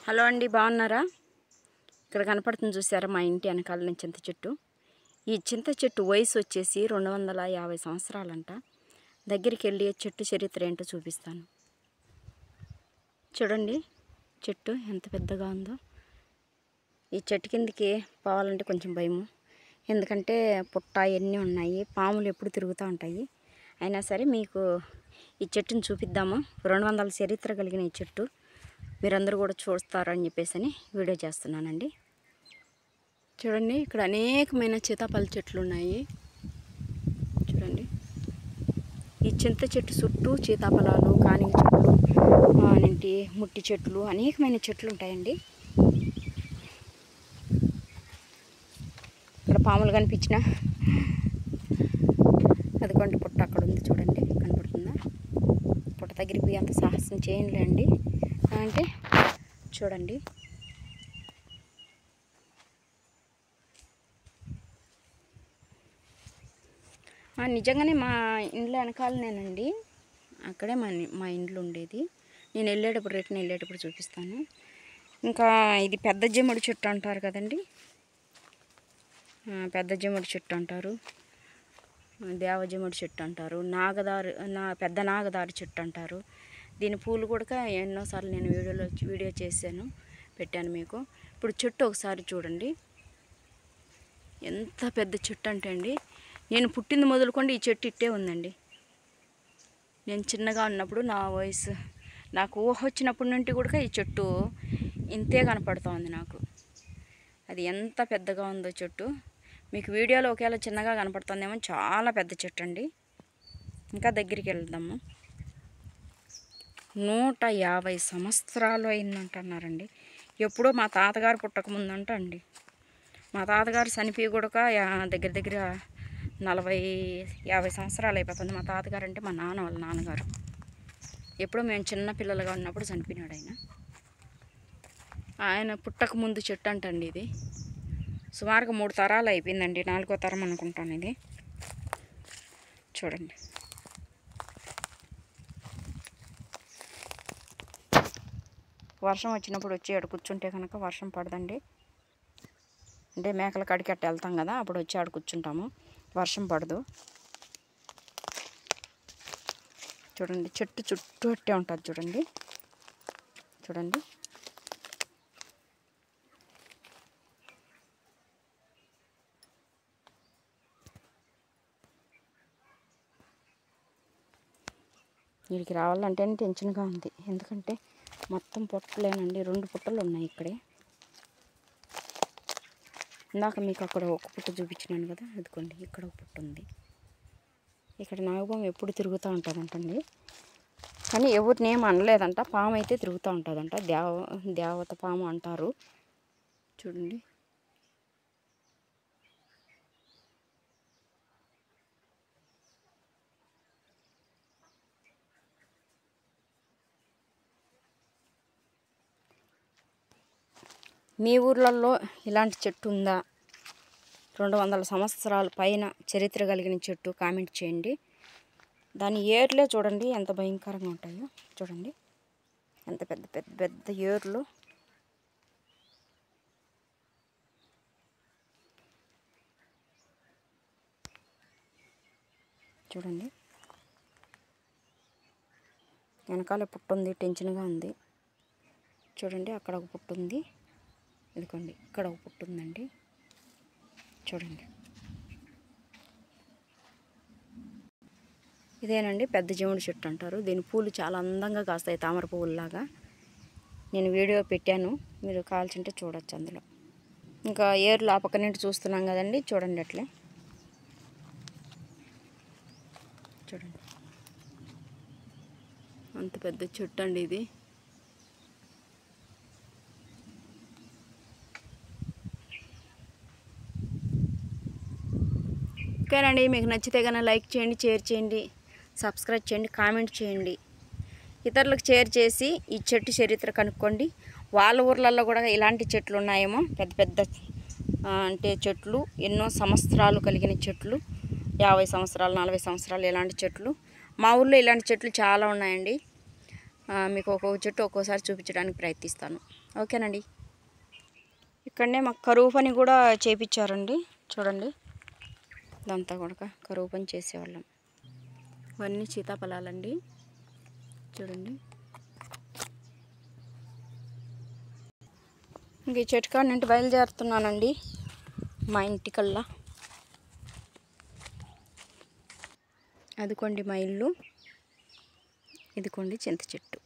Hello అండి, బాగున్నారా? ఇక్కడ కనపడుతుంది చూసారా, మా ఇంటి వెనకాల చింత చెట్టు. ఈ చింత చెట్టు వయసు వచ్చేసి 250 సంవత్సరాలంట. దగ్గరికి వెళ్ళి చెట్టు చరిత్ర ఏంటో చూపిస్తాను. చూడండి చెట్టు ఎంత పెద్దగా ఉందో. ఈ చెట్టు కిందకి పోవాలంటే కొంచెం భయము, ఎందుకంటే పుట్ట ఎన్ని ఉన్నాయి, పాములు ఎప్పుడు తిరుగుతూ ఉంటాయి. అయినా సరే మీకు ఈ చెట్టుని చూపిద్దాము. 200 చరిత్ర కలిగిన ఈ చెట్టు మీరందరూ కూడా చూస్తారని చెప్పేసి వీడియో చేస్తున్నానండి. చూడండి, ఇక్కడ అనేకమైన సీతాఫల చెట్లు ఉన్నాయి. చూడండి, ఈ చింత చెట్టు చుట్టూ సీతాఫలాలు, కానిగ చెట్లు, ఏంటి ముట్టి చెట్లు, అనేకమైన చెట్లు ఉంటాయండి. ఇక్కడ పాములు కనిపించిన అదిగోండి పుట్ట అక్కడ ఉంది, చూడండి కనపడుతుందా? పుట్ట దగ్గరికి పోయి అంత సాహసం చేయండి అంటే చూడండి. నిజంగానే మా ఇంట్లో వెనకాలనేనండి, అక్కడే మా ఇంట్లో ఉండేది. నేను రిటర్న్ వెళ్ళేటప్పుడు చూపిస్తాను. ఇంకా ఇది పెద్ద జమ్ముడి చెట్టు అంటారు కదండి, పెద్ద జమ్ముడి చెట్టు అంటారు, దేవజమ్ముడి చెట్టు అంటారు, పెద్ద నాగదారి చెట్టు అంటారు. దీని పూలు కూడా ఎన్నోసార్లు నేను వీడియో చేశాను, పెట్టాను మీకు. ఇప్పుడు చెట్టు ఒకసారి చూడండి, ఎంత పెద్ద చెట్టు అంటే అండి, నేను పుట్టింది మొదలుకొని ఈ చెట్టు ఇట్టే ఉందండి. నేను చిన్నగా ఉన్నప్పుడు నాకు ఊహ వచ్చినప్పటి నుండి కూడా ఈ చెట్టు ఇంతే కనపడుతూ ఉంది నాకు. అది ఎంత పెద్దగా ఉందో చెట్టు. మీకు వీడియోలో ఒకవేళ చిన్నగా కనపడుతుందేమో, చాలా పెద్ద చెట్టు అండి. ఇంకా దగ్గరికి వెళ్దాము. 150 సంవత్సరాలు అయిందంటున్నారండి. ఎప్పుడో మా తాతగారు పుట్టకముందంట అండి. మా తాతగారు చనిపోయి కూడా దగ్గర 40-50 సంవత్సరాలు అయిపోతుంది. మా తాతగారు అంటే మా నాన్న వాళ్ళ నాన్నగారు. ఎప్పుడో మేము చిన్న పిల్లలుగా ఉన్నప్పుడు చనిపోయినాడు ఆయన పుట్టక ముందు చెట్టు అంటండి ఇది. సుమారుగా 3 తరాలు అయిపోయిందండి, 4వ తరం అనుకుంటాను ఇది. చూడండి, వర్షం వచ్చినప్పుడు వచ్చి ఆడ కూర్చుంటే కనుక వర్షం పడదండి. అంటే మేకల కాడికి అట్ట వెళ్తాం కదా, అప్పుడు వచ్చి ఆడ కూర్చుంటాము, వర్షం పడదు. చూడండి, చెట్టు చుట్టూ అట్టే ఉంటుంది. చూడండి చూడండి, వీడికి రావాలంటే టెన్షన్గా ఉంది, ఎందుకంటే మొత్తం పుట్టలేనండి, 2 పుట్టలు ఉన్నాయి ఇక్కడే. ఇందాక మీకు అక్కడ ఒక పుట్ట చూపించినాను కదా, అదిగోండి ఇక్కడ ఒక పుట్ట ఉంది. ఇక్కడ నాగపాము ఎప్పుడు తిరుగుతూ ఉంటుందంటండి, కానీ ఎవరిని ఏం అనలేదంట. పాము అయితే తిరుగుతూ ఉంటుందంట, దేవత పాము అంటారు. చూడండి, మీ ఊర్లలో ఇలాంటి చెట్టు ఉందా? 200 సంవత్సరాల పైన చరిత్ర కలిగిన చెట్టు కామెంట్ చేయండి. దాని ఏర్లే చూడండి ఎంత భయంకరంగా ఉంటాయో. చూడండి ఎంత పెద్ద పెద్ద పెద్ద ఏర్లు. చూడండి, వెనకాల పుట్ట ఉంది, టెన్షన్గా ఉంది. చూడండి, అక్కడ ఒక పుట్ట ఉంది, ఇదిగోండి ఇక్కడ ఒక పుట్ట ఉందండి. చూడండి, ఇదేనండి పెద్ద జమ్ముడి చెట్టు అంటారు. దీని పూలు చాలా అందంగా కాస్తాయి, తామర పువ్వుల్లాగా. నేను వీడియో పెట్టాను, మీరు కావాల్సింటే చూడొచ్చు అందులో. ఇంకా ఏర్లు ఆ పక్క నుండి చూస్తున్నాం కదండి, చూడండి అట్లే. చూడండి, అంత పెద్ద చెట్టు అండి ఇది. ఓకేనండి, మీకు నచ్చితే కనుక లైక్ చేయండి, షేర్ చేయండి, సబ్స్క్రైబ్ చేయండి, కామెంట్ చేయండి. ఇతరులకు షేర్ చేసి ఈ చెట్టు చరిత్ర కనుక్కోండి. వాళ్ళ ఊర్లలో కూడా ఇలాంటి చెట్లు ఉన్నాయేమో, పెద్ద పెద్ద అంటే చెట్లు, ఎన్నో సంవత్సరాలు కలిగిన చెట్లు, 50 సంవత్సరాలు 40 సంవత్సరాలు ఇలాంటి చెట్లు. మా ఊర్లో ఇలాంటి చెట్లు చాలా ఉన్నాయండి. మీకు ఒక్కొక్క చెట్టు ఒక్కోసారి చూపించడానికి ప్రయత్నిస్తాను. ఓకేనండి. ఇక్కడనే మాకు కరువు పని కూడా చేపించారండి. చూడండి, ఇదంతా కూడా కరువు పని చేసేవాళ్ళం. ఇవన్నీ సీతాఫలాలండి. చూడండి, ఇంక ఈ చెట్టు కాడ నుండి బయలుదేరుతున్నానండి మా ఇంటికల్లా. అదికోండి మా ఇల్లు, ఇదికోండి చింత చెట్టు.